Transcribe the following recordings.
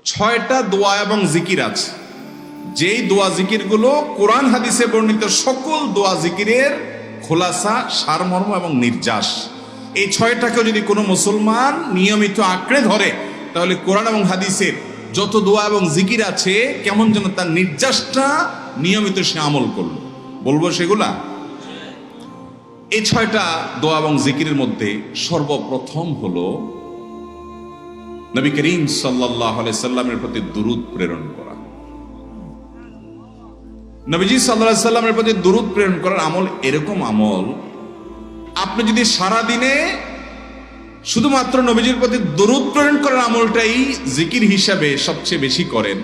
6টা দোয়া এবং জিকির আছে, যেই দোয়া জিকিরগুলো কোরআন হাদিসে বর্ণিত সকল দোয়া জিকিরের খোলাসা, সারমর্ম এবং নির্যাস। এই 6টাকে যদি কোনো মুসলমান নিয়মিত আঁকড়ে ধরে, তাহলে কোরআন এবং হাদিসের যত দোয়া এবং জিকির আছে কেমন যেন তার নির্যাসটা নিয়মিত সে আমল করলো। বলবো সেগুলা। এই 6টা দোয়া এবং জিকিরের মধ্যে সর্বপ্রথম হলো নবী করিম সাল্লাল্লাহু আলাইহি সাল্লামের প্রতি দুরূদ প্রেরণ করা। নবীজি সাল্লাল্লাহু আলাইহি সাল্লামের প্রতি দুরূদ প্রেরণ করার আমল এরকম আমল, আপনি যদি সারা দিনে শুধুমাত্র নবীজির প্রতি দুরূদ প্রেরণ করার আমলটাই জিকির হিসাবে সবচেয়ে বেশি করেন,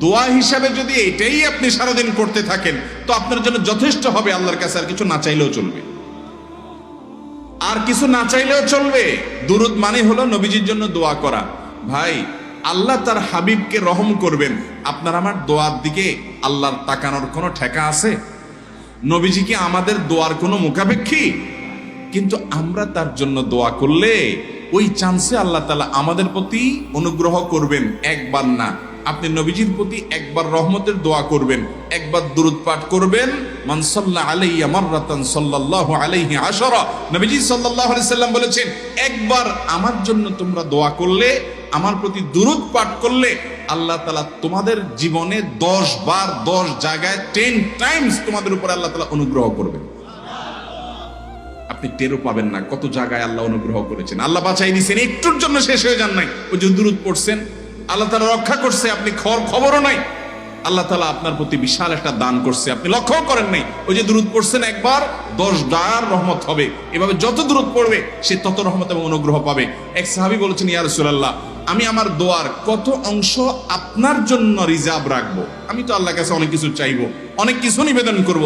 দোয়া হিসাবে যদি এটাই আপনি সারাদিন করতে থাকেন, তো আপনার জন্য যথেষ্ট হবে আল্লাহর কাছে। আর কিছু না চাইলেও চলবে, আর কিছু না চাইলেও চলবে। দুরূদ মানে হলো নবীজির জন্য দোয়া করা। ভাই, আল্লাহ তার হাবিবকে রহম করবেন, আপনার আমার দোয়ার দিকে আল্লাহর তাকানোর কোনো ঠেকা আছে? নবীজি কি আমাদের দোয়ার কোনো মুখাপেক্ষী? কিন্তু আমরা তার জন্য দোয়া করলে ওই চান্সে আল্লাহ তাআলা আমাদের প্রতি অনুগ্রহ করবেন। একবার না, আপনি নবীজির প্রতি একবার রহমতের দোয়া করবেন, একবার দুরূদ পাঠ করবেন। মান সাল্লা আলাইয়া মাররাতান সাল্লাল্লাহু আলাইহি আশারা। নবীজি সাল্লাল্লাহু আলাইহি সাল্লাম বলেছেন, একবার আমার জন্য তোমরা দোয়া করলে, আমার প্রতি দুরূদ পাঠ করলে, আল্লাহ তাআলা তোমাদের জীবনে 10 বার 10 জায়গায় 10 টাইমস তোমাদের উপর আল্লাহ তাআলা অনুগ্রহ করবেন। আপনি টেরও পাবেন না কত জায়গায় আল্লাহ অনুগ্রহ করেছেন। আল্লাহ বাঁচাই দিয়েছেন, একটুর জন্য শেষ হয়ে যান নাই। ওই যে দুরূদ পড়ছেন, আল্লাহ তাআলা রক্ষা করছে, আপনি খবরও নাই। আল্লাহ তাআলা আপনার প্রতি বিশাল একটা দান করছে, আপনি লক্ষ্য করেন নাই। ওই যে দুরূদ পড়ছেন একবার, 10 বার রহমত হবে। এভাবে যত দুরূদ পড়বে সে তত রহমত এবং অনুগ্রহ পাবে। এক সাহাবী বলেছেন, ইয়া রাসূলুল্লাহ, আমি আমার দোয়ার কত অংশ আপনার জন্য রিজার্ভ রাখবো? আমি তো আল্লাহর কাছে অনেক কিছু চাইবো, অনেক কিছু নিবেদন করব,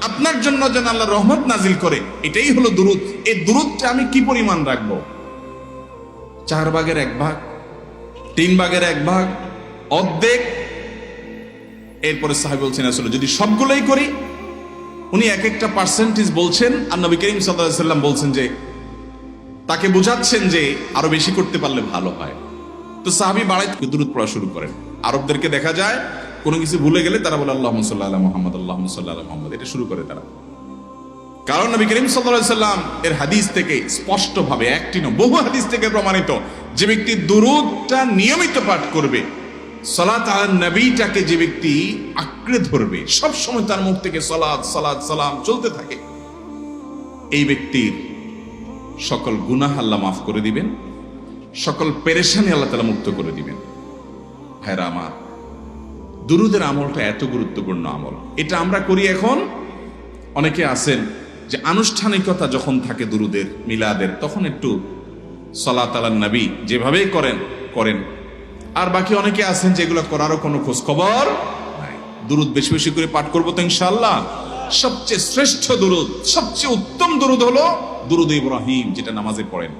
আপনার জন্য যেন আল্লাহ রহমত নাজিল করে, এটাই হলো দুরূদ। এই দুরূদটা আমি কি পরিমাণ রাখবো? 4 ভাগের 1 ভাগ, 3 ভাগের 1 ভাগ, অর্ধেক? এরপরে সাহাবী বলছেন, আসলে যদি সবগুলোই করি। উনি এক একটা পার্সেন্টেজ বলছেন, আর নবী করিম সাল্লাল্লাহু আলাইহি সাল্লাম বলছেন যে, তাকে বোঝাচ্ছেন যে আরো বেশি করতে পারলে ভালো হয়। তো সাহাবী বাড়াইতে দুরূদ পড়া শুরু করেন। আরবদেরকে দেখা যায় কোনো কিছু ভুলে গেলে তারা বলে আল্লাহুম্মা সাল্লি আলা মুহাম্মদ, আল্লাহুম্মা সাল্লি আলা মুহাম্মদ, এটা শুরু করে তারা। কারণ নবী করিম সাল্লাল্লাহু আলাইহি সাল্লাম এর হাদিস থেকে স্পষ্টভাবে, একটি নয় বহু হাদিস থেকে প্রমাণিত, যে ব্যক্তি দুরূদটা নিয়মিত পাঠ করবে, সালাত আলা নবীটাকে যে ব্যক্তি আঁকড়ে ধরবে, সব সময় তার মুখ থেকে সালাত সালাত সালাম চলতে থাকে, এই ব্যক্তির সকল গুনাহ আল্লাহ মাফ করে দিবেন, সকল পেরেশানি আল্লাহ তাআলা মুক্ত করে দিবেন। ভাইরা আমার, দুরূদের আমলটা এত গুরুত্বপূর্ণ আমল। এটা আমরা করি এখন। অনেকে আছেন যে আনুষ্ঠানিকতা যখন থাকে দুরূদের, মিলাদের, তখন একটু সালাত আলা নবী যেভাবেই করেন। আর বাকি অনেকে আছেন যেগুলো করারও কোনো খোঁজ খবর নাই। দুরূদ বেশি বেশি করে পাঠ করবো তো ইনশাআল্লাহ। সবচেয়ে শ্রেষ্ঠ দুরূদ, সবচেয়ে উত্তম দুরূদ হলো দুরূদ ইব্রাহিম, যেটা নামাজে পড়েন।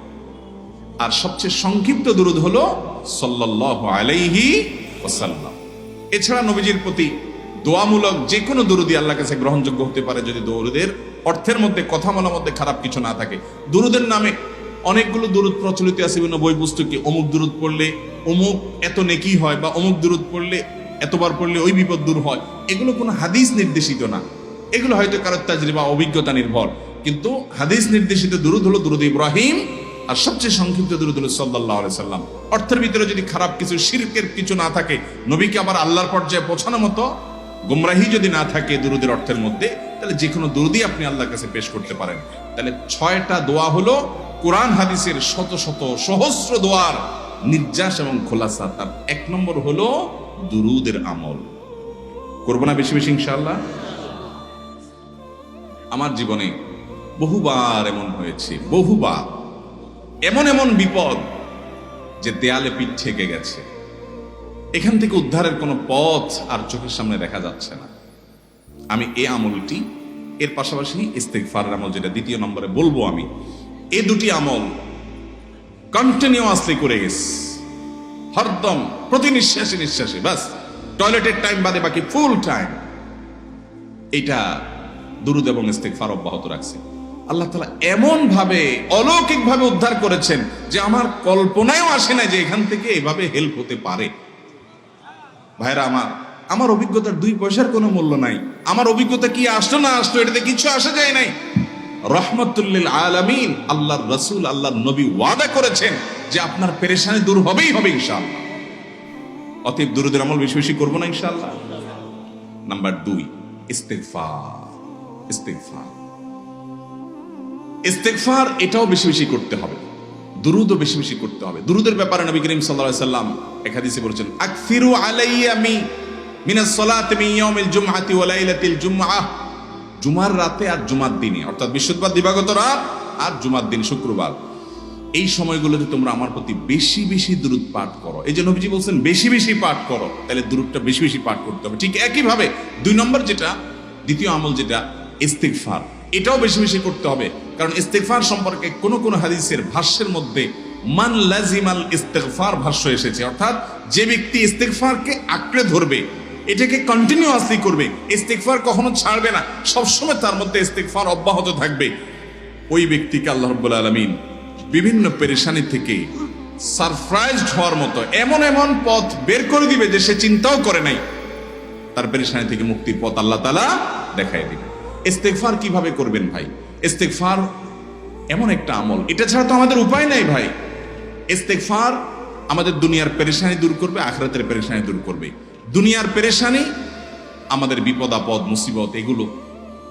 আর সবচেয়ে সংক্ষিপ্ত দুরূদ হলো সাল্লাল্লাহু আলাইহি ওয়াসাল্লাম। এছাড়া নবীজির প্রতি দোয়ামূলক যে কোনো দুরূদই আল্লাহর কাছে গ্রহণযোগ্য হতে পারে, যদি দুরূদের অর্থের মধ্যে, কথা বলার মধ্যে খারাপ কিছু না থাকে। দুরূদের নামে অনেকগুলো দুরূদ প্রচলিত আছে বিভিন্ন বই পুস্তকে। অমুক দুরূদ পড়লে অমুক এত নেকি হয়, বা অমুক দুরূদ পড়লে এতবার পড়লে ওই বিপদ দূর হয়। এগুলো কোনো হাদিস নির্দেশিত না, এগুলো হয়তো কারো তাজরিবা, অভিজ্ঞতা নির্ভর। কিন্তু হাদিস নির্দেশিত দুরূদ হলো দুরূদ ইব্রাহিম, আর সবচেয়ে সংক্ষিপ্ত দুরূদ হলো সাল্লাল্লাহু আলাইহি সাল্লাম। অর্থের ভিতরে যদি খারাপ কিছু, শিরকের কিছু না থাকে, নবীকে আবার আল্লাহর পর্যায়ে পৌঁছানোর মতো গুমরাহি যদি না থাকে দুরূদের অর্থের মধ্যে, তাহলে যে কোনো দুরূদই আপনি আল্লাহর কাছে পেশ করতে পারেন। তাহলে 6টা দোয়া হলো কোরআন হাদিসের শত শত সহস্র দোয়ার নির্যাস এবং খোলাসা। তার 1 নম্বর হলো দুরূদের আমল। করবো না বেশি বেশি ইনশাআল্লাহ? আমার জীবনে বহুবার এমন হয়েছে, বহুবার এমন বিপদ যে দেয়ালে পিঠ ঠেকে গেছে, এখান থেকে উদ্ধারের কোনো পথ আর চোখের সামনে দেখা যাচ্ছে না। আমি এই আমলটি, এর পাশাপাশি ইস্তিগফারের আমল, যেটা 2 নম্বরে বলবো আমি, এই 2টি আমল কন্টিনিউয়াসলি করে গেছি, হরদম প্রতি নিঃশ্বাসে, বাস টয়লেটের টাইম বাদে বাকি ফুল টাইম এটা দুরূদ এবং ইস্তিগফার অব্যাহত রাখছে। আল্লাহ তাআলা এমন ভাবে, অলৌকিক ভাবে উদ্ধার করেছেন যে আমার কল্পনায়ও আসে না যে এখান থেকে এভাবে হেল্প হতে পারে। ভাইরা আমার অভিজ্ঞতার 2 পয়সার কোনো মূল্য নাই। আমার অভিজ্ঞতা কি আসলো না আসলো এটাতে কিছু আসা যায় নাই। রহমতুল্লিল আলামিন আল্লাহর রাসূল আল্লাহর নবী ওয়াদা করেছেন যে আপনার পেরেশানি দূর হবেই হবে ইনশাআল্লাহ। অতএব দুরূদের আমল বেশি বেশি করবো না ইনশাআল্লাহ। নাম্বার 2, ইস্তেগফার। ইস্তেগফার ইস্তেগফার এটাও বেশি বেশি করতে হবে, দুরূদও বেশি বেশি করতে হবে। দুরূদের ব্যাপারে নবী করিম সাল্লাল্লাহু আলাইহি সাল্লাম এক হাদিসে বলেছেন, আকসিরু আলাইয়া মিনাস সালাতি মিন ইয়াউমিল জুমআতি ওয়া লাইলাতিল জুমআহ। জুমার রাতে আর জুমার দিনে, অর্থাৎ বৃহস্পতিবার দিবাগত রাত আর জুমার দিন শুক্রবার, এই সময়গুলোতে তোমরা আমার প্রতি বেশি বেশি দুরূদ পাঠ করো। এই যে নবীজি বলছেন বেশি বেশি পাঠ করো, তাহলে দুরূদটা বেশি বেশি পাঠ করতে হবে। ঠিক একইভাবে 2 নম্বর যেটা, দ্বিতীয় আমল যেটা ইস্তিগফার, এটাও বেশি বেশি করতে হবে। কারণ ইস্তিগফার সম্পর্কে কোন হাদিসের ভাষ্যের মধ্যে মান লাজিমাল ইস্তিগফার ভাষ্য এসেছে, অর্থাৎ যে ব্যক্তি ইস্তিগফারকে আঁকড়ে ধরবে, এটাকে কন্টিনিউয়াসলি করবে, ইস্তিগফার কখনো ছাড়বে না, সবসময় তার মধ্যে ইস্তিগফার অব্যাহত থাকবে, ওই ব্যক্তিকে আল্লাহ রাব্বুল আলামিন বিভিন্ন পেরেশানি থেকে সারপ্রাইজড হওয়ার মতো এমন এমন পথ বের করে দিবে যে সে চিন্তাও করে নাই। তার পেরেশানি থেকে মুক্তির পথ আল্লাহ তাআলা দেখায় দিবে। ইস্তেগফার কিভাবে করবেন ভাই? ইস্তেগফার এমন একটা আমল, এটা ছাড়া তো আমাদের উপায় নাই ভাই। ইস্তেগফার আমাদের দুনিয়ার পেরেশানি দূর করবে, আখিরাতের পেরেশানি দূর করবে। দুনিয়ার পেরেশানি আমাদের বিপদ আপদ মুসিবত, এগুলো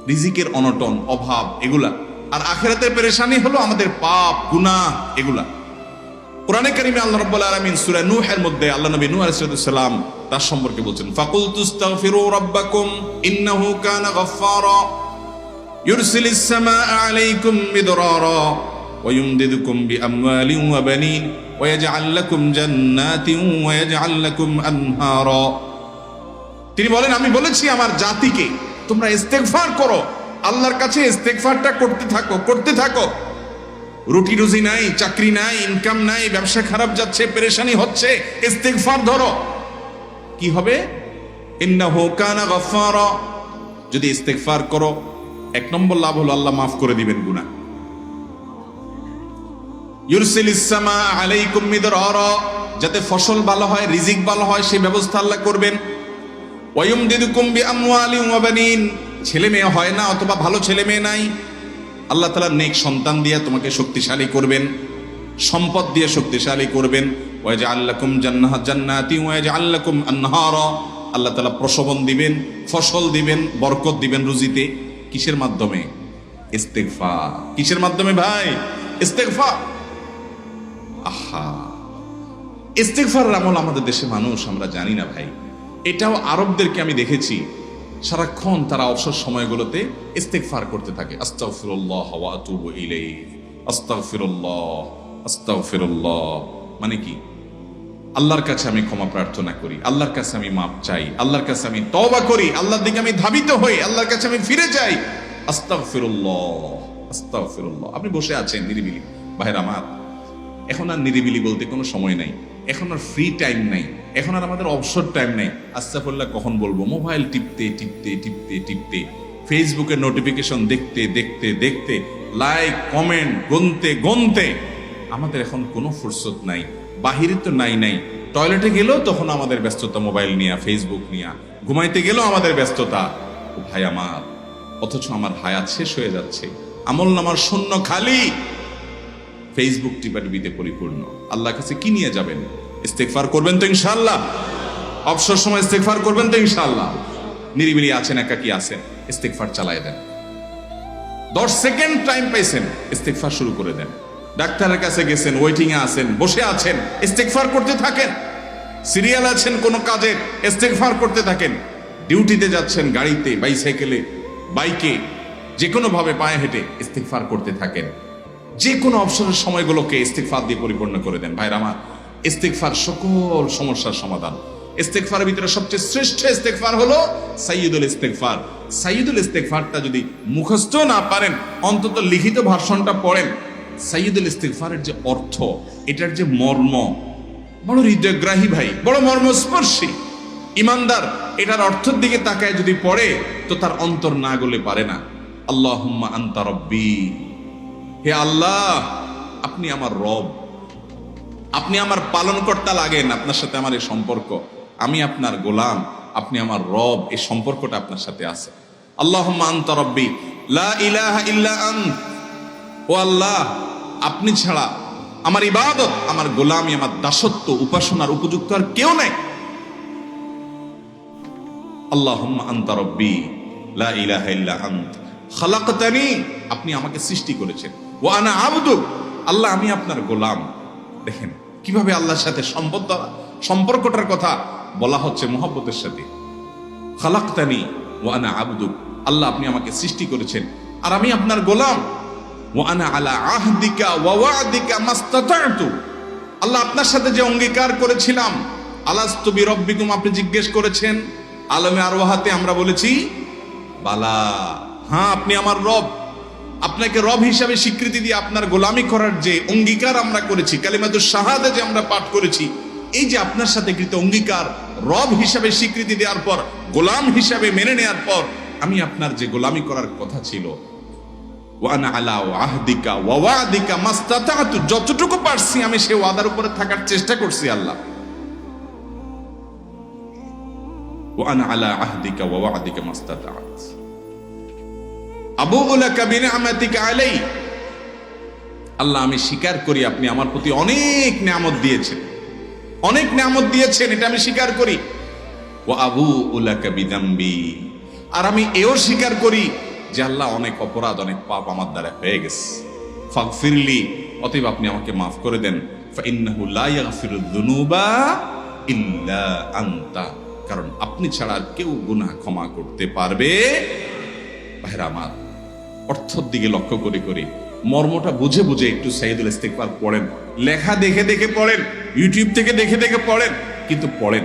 রিজিকের অনটন অভাব এগুলা, আর আখিরাতের পেরেশানি হলো আমাদের পাপ গুনাহ এগুলা। কোরআনে কারিমে আল্লাহ রাব্বুল আলামিন সূরা নূহের মধ্যে আল্লাহ নবী নূহ আলাইহিস সালাম তার সম্পর্কে বলছেন, ফাকুলতু আস্তাগফিরু রাব্বাকুম ইন্নাহু কানা গাফফারা ইউরসিলিস সামাআ আলাইকুম মিদরারা ওয়া ইউমদিদুকুম বিআমওয়ালিন ওয়া বানিন ওয়া ইয়াজআল লাকুম জান্নাতিন ওয়া ইয়াজআল লাকুম আনহারা। তিনি বলেন, আমি বলেছি আমার জাতিকে তোমরা ইস্তেগফার করো, আল্লাহর কাছে ইস্তেগফারটা করতে থাকো। রুটি রুজি নাই, চাকরি নাই, ইনকাম নাই, ব্যবসা খারাপ যাচ্ছে, পেরেশানি হচ্ছে, ইস্তেগফার ধরো, কি হবে? ইন্নাহু কানা গাফফারা। যদি ইস্তেগফার করো, 1 নম্বর লাভ হলো আল্লাহ মাফ করে দিবেন গুনাহ। ইউরসিলিস সামাআ আলাইকুম মিদরারা, যাতে ফসল ভালো হয়, রিজিক ভালো হয়, সেই ব্যবস্থা আল্লাহ করবেন। ওয়া ইউমদিদুকুম বিআমওয়ালিন ওয়া বানিন, ছেলে মেয়ে হয় না অথবা ভালো ছেলে মেয়ে নাই, আল্লাহ তাআলা নেক সন্তান দিয়ে তোমাকে শক্তিশালী করবেন, সম্পদ দিয়ে শক্তিশালী করবেন। ওয়া ইয়াজআল লাকুম জান্নাতি ওয়া ইয়াজআল লাকুম আনহারা, আল্লাহ তাআলা প্রসবন দিবেন, ফসল দিবেন, বরকত দিবেন রুজিতে। কিসের মাধ্যমে? ইস্তেগফার। কিসের মাধ্যমে ভাই? ইস্তেগফার। আহা, ইস্তেগফারের আমল আমাদের দেশে মানুষ আমরা জানি না ভাই। এটাও আরবদেরকে আমি দেখেছি সারাক্ষণ তারা অবসর সময়গুলোতে ইস্তেগফার করতে থাকে, আস্তাগফিরুল্লাহ ওয়া আতুবু ইলাইহি, আস্তাগফিরুল্লাহ আস্তাগফিরুল্লাহ। মানে কি? আল্লাহর কাছে আমি ক্ষমা প্রার্থনা করি, আল্লাহর কাছে আমি মাপ চাই, আল্লাহর কাছে আমি তওবা করি, আল্লাহর দিকে আমি ধাবিত হই, আল্লাহর কাছে আমি ফিরে যাই, আস্তাগফিরুল্লাহ আস্তাগফিরুল্লাহ। আপনি বসে আছেন নিরিবিলি, ভাইরা আমার এখন আর নিরিবিলি বলতে কোনো সময় নাই, এখন আর ফ্রি টাইম নাই, এখন আর আমাদের অবসর টাইম নাই। আস্তাগফিরুল্লাহ কখন বলবো? মোবাইল টিপতে টিপতে টিপতে টিপতে, ফেসবুকের নোটিফিকেশন দেখতে দেখতে দেখতে, লাইক কমেন্ট গুনতে গুনতে আমাদের এখন কোনো ফুরসত নাই। বাহিরে তো নাই, টয়লেটে গেলেও তখন আমাদের ব্যস্ততা মোবাইল নিয়ে, ফেসবুক নিয়ে, ঘুমাইতে গেলেও আমাদের ব্যস্ততা। ভাই আমার, অথচ আমার হায়াত শেষ হয়ে যাচ্ছে, আমল নামার শূন্য খালি, ফেসবুক টিপাটিপিতে পরিপূর্ণ। আল্লাহর কাছে কি নিয়ে যাবেন? ইস্তেগফার করবেন তো ইনশাআল্লাহ? অবসর সময় ইস্তেগফার করবেন তো ইনশাআল্লাহ? নিরিবিলি আছেন, একাকী আছেন, ইস্তেগফার চালায় দেন। 10 সেকেন্ড টাইম পাইছেন, ইস্তেগফার শুরু করে দেন। ডাক্তারের কাছে গেছেন, ওয়েটিং এ আছেন, বসে আছেন, ইস্তেগফার করতে থাকেন। সিরিয়াল আছেন কোনো কাজের, ইস্তেগফার করতে থাকেন। ডিউটিতে যাচ্ছেন, গাড়িতে, বাইসাইকেলে, বাইকে, যে কোনো ভাবে পায়ে হেঁটে ইস্তেগফার করতে থাকেন। যে কোনো অবসরের সময়গুলোকে ইস্তেগফার দিয়ে পরিপূর্ণ করে দেন। ভাইরা আমার, ইস্তেগফার সকল সমস্যার সমাধান। ইস্তেগফারের ভিতরে সবচেয়ে শ্রেষ্ঠ ইস্তেগফার হলো সাইয়্যিদুল ইস্তেগফার। সাইয়্যিদুল ইস্তেগফারটা যদি মুখস্থ না পারেন, অন্তত লিখিত ভার্সনটা পড়েন। সাইয়্যিদুল ইস্তেগফারের যে অর্থ, এটার যে মর্ম, বড় হৃদয়গ্রাহী ভাই, বড় মর্মস্পর্শী। ইমানদার এটার অর্থের দিকে তাকায় যদি পড়ে, তো তার অন্তর না গলে পারে না। আল্লাহুম্মা আনতা রব্বি, হে আল্লাহ আপনি আমার রব, আপনি আমার পালনকর্তা লাগেন, আপনার সাথে আমার এই সম্পর্ক। আমি আপনার গোলাম, আপনি আমার রব, এই সম্পর্কটা আপনার সাথে আছে। আল্লাহুম্মা আনতা রাব্বি লা ইলাহা ইল্লা আন্ত, ও আল্লাহ আপনি ছাড়া আমার ইবাদত, আমার গোলামি, আমার দাসত্ব, উপাসনার উপযুক্ত আর কেউ নেই। আল্লাহুম্মা আনতা রাব্বি লা ইলাহা ইল্লা আন্ত খালাকতানি, আপনি আমাকে সৃষ্টি করেছেন, ওয়া আনা আবদুক, আল্লাহ আমি আপনার গোলাম। দেখেন কিভাবে আল্লাহর সাথে সম্পর্কটার কথা বলা হচ্ছে মুহাব্বতের সাথে। খালাকতানি ওয়া আনা আবদুক, আল্লাহ আপনি আমাকে সৃষ্টি করেছেন আর আমি আপনার গোলাম। ওয়া আনা আলা আহদিকা ওয়া ওয়া'দিকা মাস্তাতা'তু, আল্লাহ আপনার সাথে যে অঙ্গীকার করেছিলাম, আলাস্তু বিরাব্বিকুম, আপনি জিজ্ঞেস করেছেন, আলমে আরওয়াহাতে আমরা বলেছি বালা, হ্যাঁ আপনি আমার রব। আপনাকে রব হিসাবে স্বীকৃতি দিয়ে আপনার গোলামি করার যে অঙ্গীকার আমরা করেছি, কালিমাতুশ শাহাদা যে আমরা পাঠ করেছি, এই যে আপনার সাথে কৃত অঙ্গীকার, রব হিসাবে স্বীকৃতি দেওয়ার পর, গোলাম হিসাবে মেনে নেওয়ার পর, আমি আপনার যে গোলামি করার কথা ছিল, ওয়া আনা আলা আহদিকা ওয়া ওয়া'দিকা মাস্তাতা'তু, যতটুকু পারছি আমি সে ওয়াদার উপরে থাকার চেষ্টা করছি আল্লাহ। ওয়া আনা আলা আহদিকা ওয়া ওয়া'দিকা মাস্তাতা'ত আবুউ লাকা বিনি'মাতিকা আলাই, আল্লাহ আমি স্বীকার করি আপনি আমার প্রতি অনেক নিয়ামত দিয়েছেন, অনেক নিয়ামত দিয়েছেন, এটা আমি স্বীকার করি। ওয়া আবুউ লাকা বিযামবি, আর আমি এও স্বীকার করি যে আল্লাহ অনেক অপরাধ, অনেক পাপ আমার দ্বারা হয়ে গেছে। ফাগফিরলি, অতএব আপনি আমাকে মাফ করে দেন। ফাইন্নাহু লা ইয়াগফিরুয যুনুবা ইল্লা আনতা, কারণ আপনি ছাড়া আর কেউ গুনাহ ক্ষমা করতে পারবে। ভাইরা আমার, অর্থের দিকে লক্ষ্য করে করে মর্মটা বুঝে বুঝে একটু সাইয়্যিদুল ইস্তিগফার পড়েন, লেখা দেখে দেখে পড়েন, ইউটিউব থেকে দেখে দেখে পড়েন, কিন্তু পড়েন।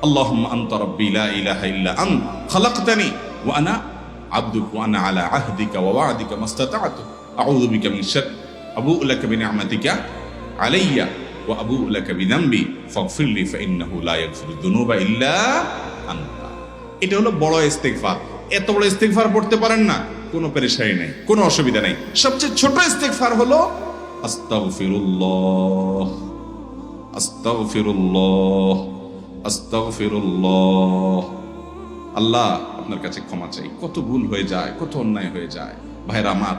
আল্লাহুম্মা আনতা রাব্বি লা ইলাহা ইল্লা আন্ত খালাকতানি ওয়া আনা আবদুক ওয়া আনা আলা আহদিকা ওয়া ওয়া'দিকা মাস্তাতা'তু আউযু বিকা মিন শাররি আবুউ লাকা বিনি'মাতিকা আলাইয়া ওয়া আবুউ লাকা বিযামবি ফাগফিরলি ফাইন্নাহু লা ইয়াগফিরুয যুনুবা ইল্লা আনতা। এটা হলো বড় ইস্তিগফার। এত বড় ইস্তিগফার পড়তে পারেন না, কোনো পেরেশানি নাই, কোনো অসুবিধা নাই। সবচেয়ে ছোট ইস্তিগফার হলো আস্তাগফিরুল্লাহ আস্তাগফিরুল্লাহ আস্তাগফিরুল্লাহ। আল্লাহ আপনার কাছে ক্ষমা চাই, কত ভুল হয়ে যায়, কত অন্যায় হয়ে যায়। ভাইরা আমার,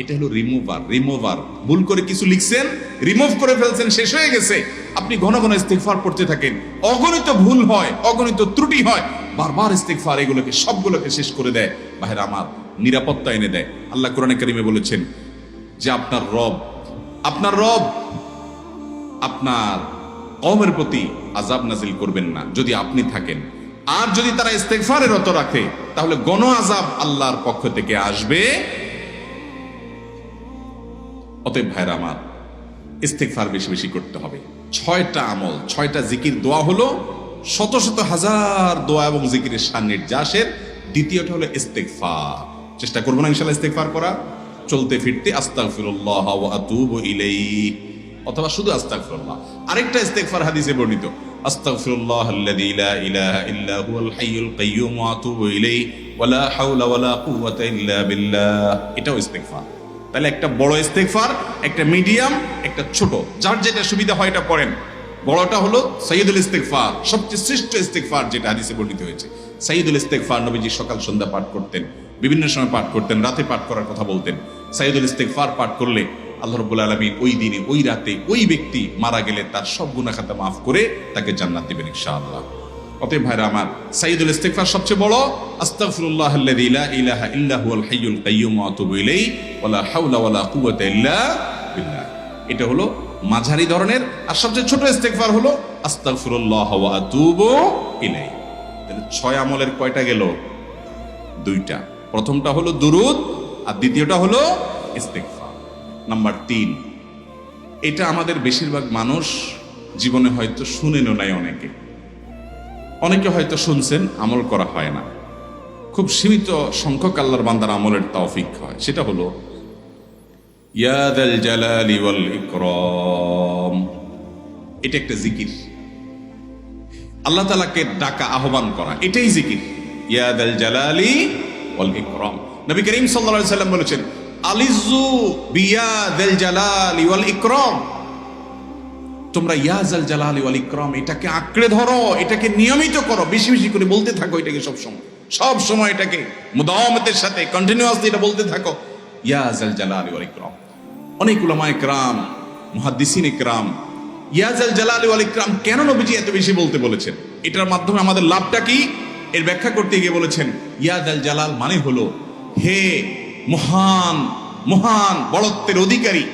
এটা হলো রিমুভার। ভুল করে কিছু লিখছেন, রিমুভ করে ফেলছেন, শেষ হয়ে গেছে। আপনি ঘন ঘন ইস্তিগফার পড়তে থাকেন, অগণিত ভুল হয়, অগণিত ত্রুটি হয়, বারবার ইস্তিগফার এগুলোকে সবগুলোকে শেষ করে দেয়। ভাইরা আমার, নিরাপত্তা এনে দেয়। আল্লাহ কোরআনে কারিমে বলেছেন যে আপনার রব আপনার কওমের প্রতি আযাব নাজিল করবেন না যদি আপনি থাকেন, আর যদি তারা ইস্তিগফারে রত রাখে তাহলে গণ আযাব আল্লাহর পক্ষ থেকে আসবে। অতএব ভাইরা আমার, ইস্তিগফার বেশি বেশি করতে হবে। 6টা আমল, 6টা জিকির, দোয়া হলো শত শত হাজার দোয়া এবং জিকিরের সান্নিধ্যাসের। দ্বিতীয়টা হলো ইস্তিগফার। চেষ্টা করবো না ইনশাআল্লাহ ইস্তিগফার করা, চলতে ফিরতে আস্তাগফিরুল্লাহ ওয়া আতুবু ইলাইহি, অথবা শুধু আস্তাগফিরুল্লাহ। আরেকটা ইস্তিগফার হাদিসে বর্ণিত, আস্তাগফিরুল্লাহ আল্লাযী লা ইলাহা ইল্লা হুয়াল হাইয়ুল কাইয়্যুম ওয়া আতুবু ইলাইহি ওয়া লা হাওলা ওয়া লা কুওয়াতা ইল্লা বিল্লাহ। এটাও ইস্তিগফার। তাহলে একটা বড় ইস্তিগফার, একটা মিডিয়াম, একটা ছোট, যার যেটা সুবিধা হয় এটা পড়েন। বড়টা হলো সাইয়্যিদুল ইস্তিগফার, সবচেয়ে শ্রেষ্ঠ ইস্তিগফার যেটা হাদিসে বর্ণিত হয়েছে। সাইয়্যিদুল ইস্তিগফার নবীজি সকাল সন্ধ্যা পাঠ করতেন, বিভিন্ন সময় পাঠ করতেন, রাতে পাঠ করার কথা বলতেন। সাইয়্যিদুল ইস্তিগফার পাঠ করলে আল্লাহ রাব্বুল আলামিন ওই দিনে, ওই রাতে, ওই ব্যক্তি মারা গেলে তার সব গুনাহ খাতা মাফ করে তাকে জান্নাত দিবেন ইনশাআল্লাহ। অতএব ভাইরা আমার, সাইয়্যিদুল ইস্তিগফার সবচেয়ে বড়, আস্তাগফিরুল্লাহ আল্লাযী লা ইলাহা ইল্লা হুয়াল হাইয়ুল কাইয়্যুম ওয়া আতুবু ইলাইহি ওয়া লা হাওলা ওয়া লা কুওয়াতা ইল্লা বিল্লাহ। এটা হলো মাঝারি ধরনের। আর সবচেয়ে ছোট ইস্তিগফার হলো আস্তাগফিরুল্লাহ ওয়া আতুবু ইলাইহি। তাহলে 6 আমলের কয়টা গেল? 2টা। প্রথমটা হলো দুরূদ আর দ্বিতীয়টা হলো ইস্তিগফার। নাম্বার 3, এটা আমাদের বেশিরভাগ মানুষ জীবনে হয়তো শুনেনও নাই, অনেকে হয়তো শুনছেন, আমল করা হয় না। খুব সীমিত সংখ্যক আল্লাহর বান্দার আমলের তৌফিক হয়। সেটা হলো ইয়া যাল জালালি ওয়াল ইকরাম। এটা একটা জিকির, আল্লাহ তাআলাকে ডাকা, আহ্বান করা, এটাই জিকির। ইয়া যাল জালালি ওয়াল ইকরাম। নবী করিম সাল্লাল্লাহু আলাইহি ওয়াসাল্লাম বলেছেন, আলিজু বিয়া যাল জালালি ওয়াল ইকরাম। তোমরা ইয়াজাল জালালি ওয়াল ইকরাম এটাকে আঁকড়ে ধরো, এটাকে নিয়মিত করো, বেশি বেশি করে বলতে থাকো এটাকে সব সময় এটাকে মুদাওয়ামাতের সাথে কন্টিনিউয়াসলি এটা বলতে থাকো, ইয়াজাল জালালি ওয়াল ইকরাম। অনেক উলামায়ে কেরাম, মুহাদ্দিসিনে কেরাম ইয়াজাল জালালি ওয়াল ইকরাম কেন নবীজি এত বেশি বলতে বলেছেন, এটার মাধ্যমে আমাদের লাভটা কি, এর ব্যাখ্যা করতে গিয়ে বলেছেন ইয়াজাল জালাল মানে হলো হে মহান মহান বড়ত্বের অধিকারী,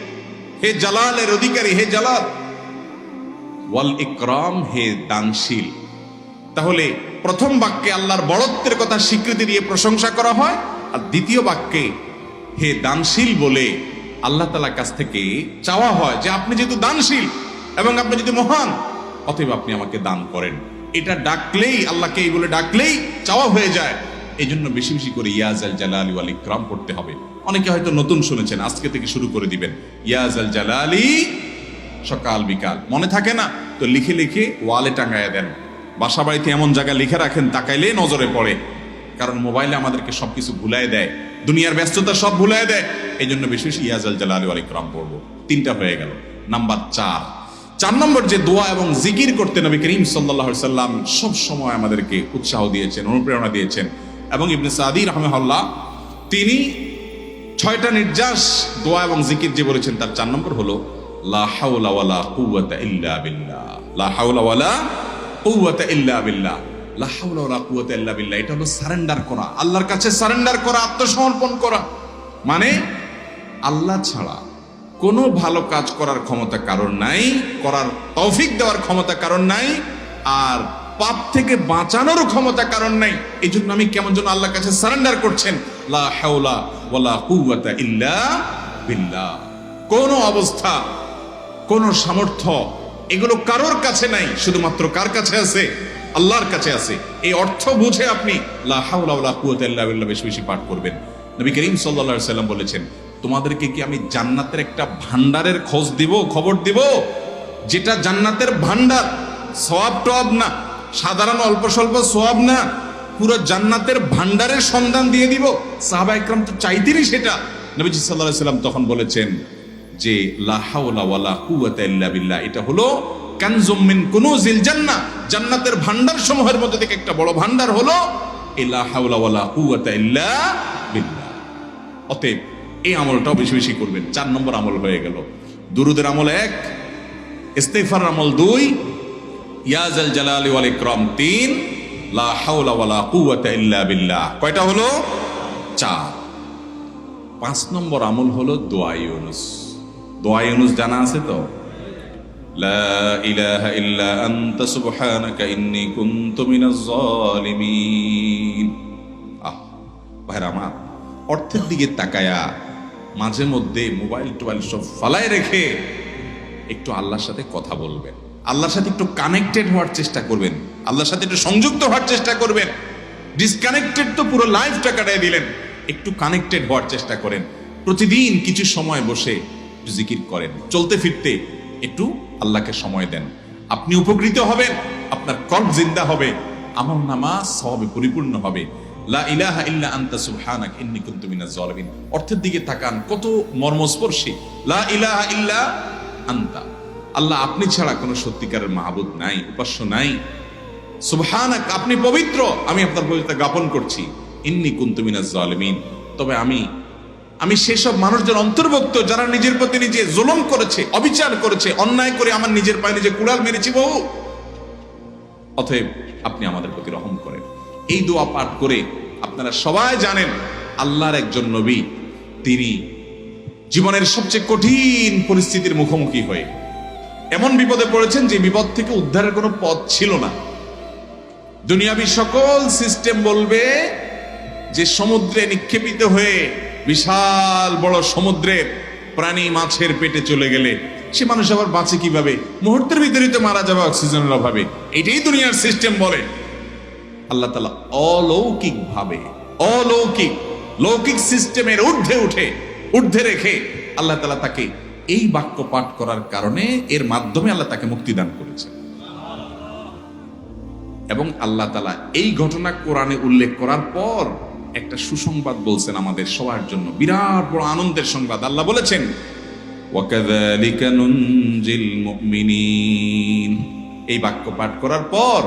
হে জালালের অধিকারী, হে জালাল, ওয়াল ইকরাম হে দানশীল। তাহলে প্রথম বাক্যে আল্লাহর বড়ত্বের কথা স্বীকৃতি দিয়ে প্রশংসা করা হয়, আর দ্বিতীয় বাক্যে হে দানশীল বলে আল্লাহ তাআলার কাছ থেকে চাওয়া হয় যে আপনি যেহেতু দানশীল এবং আপনি যদি মহান, অতএব আপনি আমাকে দান করেন। এটা ডাকলেই, আল্লাহকে এই বলে ডাকলেই চাওয়া হয়ে যায়। এই জন্য বেশি বেশি করে ইয়াজাল জালালি ওয়াল ইকরাম পড়তে হবে। অনেকে হয়তো নতুন শুনেছেন, আজকে থেকে শুরু করে দিবেন ইয়াজাল জালালি, সকাল বিকাল মনে থাকে না তো লিখে লিখে ওয়ালে টাঙায়া দেন, বাসা বাড়িতে এমন জায়গায় লিখে রাখেন তাকাইলে নজরে পড়ে, কারণ মোবাইলে আমাদেরকে সবকিছু ভুলাই দেয়, দুনিয়ার ব্যস্ততা সব ভুলাই দেয়। এই জন্য বেশি বেশি ইয়াজাল জালালি ওয়াল ইকরাম পড়বো। 3টা হয়ে গেল। নাম্বার 4 নম্বর যে দোয়া এবং জিকির করতে নবী করিম সাল্লাল্লাহু আলাইহি সাল্লাম সব সময় আমাদেরকে উৎসাহ দিয়েছেন, অনুপ্রেরণা দিয়েছেন। এবং ইবনে সাদি রাহিমাহুল্লাহ তিনি 6টা নির্যাস দোয়া এবং জিকির যে বলেছেন তার 4 নম্বর হলো লা হাওলা ওয়ালা কুওয়াতা ইল্লা বিল্লাহ। লা হাওলা ওয়ালা কুওয়াতা ইল্লা বিল্লাহ। লা হাওলা ওয়ালা কুওয়াতা ইল্লা বিল্লাহ, এটা হলো সারেন্ডার করা, আল্লাহর কাছে সারেন্ডার করা, আত্মসমর্পণ করা। মানে আল্লাহ ছাড়া কোনো ভালো কাজ করার ক্ষমতা কারণ নাই, করার তৌফিক দেওয়ার ক্ষমতা কারণ নাই, আর পাপ থেকে বাঁচানোর ক্ষমতা কারণ নাই। এই জন্য আমি কেমন যেন আল্লাহর কাছে সারেন্ডার করছেন, লা হাওলা ওয়ালা কুওয়াতা ইল্লা বিল্লাহ। কোন অবস্থা, কোন সামর্থ্য এগুলো কারোর কাছে নাই, শুধুমাত্র কার কাছে আছে? আল্লাহর কাছে আছে। এই অর্থ বুঝে আপনি লা হাওলা ওয়ালা কুওয়াতা ইল্লা বিল্লাহ বেশি বেশি পাঠ করবেন। নবী করিম সাল্লাল্লাহু আলাইহি সাল্লাম বলেছেন, তোমাদেরকে কি আমি জান্নাতের একটা ভান্ডারের খবর দিব, যেটা জান্নাতের ভান্ডার, সওয়াব টওয়াব না, সাধারণ অল্প স্বল্প সওয়াব না, পুরো জান্নাতের ভান্ডারের সন্ধান দিয়ে দিব। সাহাবা ইকরাম তো চাইতেনই সেটা। নবীজি সাল্লাল্লাহু আলাইহি সাল্লাম তখন বলেছেন যে লা হাওলা ওয়ালা কুওয়াতা ইল্লা বিল্লাহ, এটা হলো কানজুম মিন কুনুজিল জান্নাহ, জান্নাতের ভান্ডার সমূহের মধ্যে থেকে একটা বড় ভান্ডার হলো লা হাওলা ওয়ালা কুওয়াতা ইল্লা বিল্লাহ। অতএব এই আমলটাও বেশি বেশি করবেন। 4 নম্বর আমল হয়ে গেল। দুরুদের আমল 1, ইস্তিগফার আমল 2, ইয়াজাল জালালি ওয়াল ইকরাম 3, লা হাওলা ওয়ালা কুওয়াতা ইল্লা বিল্লাহ। কয়টা হলো? 4। 5 নম্বর আমল হলো দোয়া ইউনুস। দোয়া ইউনুস জানা আছে তো? লা ইলাহা ইল্লা আনতা সুবহানাকা ইন্নী কুনতু মিনাজ জালিমিন। ভাইরা আমার, অর্থের দিকে তাকায়া মাঝে মধ্যে মোবাইল টোবাইল সব ফালায় রেখে একটু আল্লাহর সাথে কথা বলবেন, আল্লাহর সাথে একটু কানেক্টেড হওয়ার চেষ্টা করবেন, আল্লাহর সাথে একটু সংযুক্ত হওয়ার চেষ্টা করবেন। ডিসকানেক্টেড তো পুরো লাইফটা কাটাই দিলেন, একটু কানেক্টেড হওয়ার চেষ্টা করেন। প্রতিদিন কিছু সময় বসে একটু জিকির করেন, চলতে ফিরতে একটু আল্লাহকে সময় দেন। আপনি উপকৃত হবেন, আপনার কল্ব জিন্দা হবে, আমল নামা সওয়াবে পরিপূর্ণ হবে। লা ইলাহা ইল্লা আনতা সুবহানাকা ইন্নী কুনতু মিনাজ জালিমিন। অর্থের দিকে তাকান, কত মর্মস্পর্শী। লা ইলাহা ইল্লা আনতা, আল্লাহ আপনি ছাড়া কোনো সত্যিকারের মাহবুদ নাই, উপাস্য নাই। সুবহানাকা, আপনি পবিত্র, আমি আপনার পবিত্রতা জ্ঞাপন করছি। ইন্নী কুনতু মিনাজ জালিমিন, তবে আমি সেসব মানুষদের অন্তর্ভুক্ত যারা নিজের প্রতি নিজে জুলুম করেছে, অবিচার করেছে, অন্যায় করে আমার নিজের পায়ে নিজে কুড়াল মেরেছি বহু। অতএব আপনি আমাদের প্রতি রহম করেন। এই দোয়া পাঠ করে আপনারা সবাই জানেন আল্লাহর একজন নবী, তিনি জীবনের সবচেয়ে কঠিন পরিস্থিতির মুখোমুখি হয়ে এমন বিপদে পড়েছেন যে বিপদ থেকে উদ্ধারের কোনো পথ ছিল না। দুনিয়াবি সকল সিস্টেম বলবে যে সমুদ্রে নিক্ষেপিত হয়ে বিশাল বড় সমুদ্রের প্রাণী মাছের পেটে চলে গেলে সে মানুষ আবার বাঁচে কিভাবে? মুহূর্তের ভিতরেই তো মারা যাবে অক্সিজেনের অভাবে। এটাই দুনিয়ার সিস্টেম বলে। আল্লাহ তাআলা অলৌকিক ভাবে, লৌকিক সিস্টেমের ঊর্ধ্বে রেখে আল্লাহ তাআলা তাকে এই বাক্য পাঠ করার কারণে, এর মাধ্যমে আল্লাহ তাকে মুক্তি দান করেছেন। এবং আল্লাহ তাআলা এই ঘটনা কোরআনে উল্লেখ করার পর একটা সুসংবাদ বলছেন আমাদের সবার জন্য, বিরাট বড় আনন্দের সংবাদ। আল্লাহ বলেছেন ওয়াকাযালিকা নুনজিল মুমিনিন। এই বাক্য পাঠ করার পর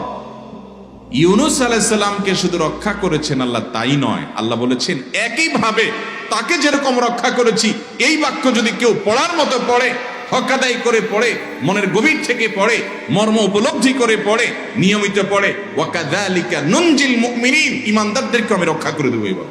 ইউনূস আলাইহিস সালামকে শুধু রক্ষা করেছেন আল্লাহ তাই নয়, আল্লাহ বলেছেন একইভাবে তাকে যেরকম রক্ষা করেছি, এই বাক্য যদি কেউ পড়ার মতো পড়ে, হক আদায় করে পড়ে, মনের গভীর থেকে পড়ে, মর্ম উপলব্ধি করে পড়ে, নিয়মিত পড়ে, ওয়াকাযালিকা নুনজিল মুমিনিন, ঈমানদারদেরকে আমি রক্ষা করে দেব। এবার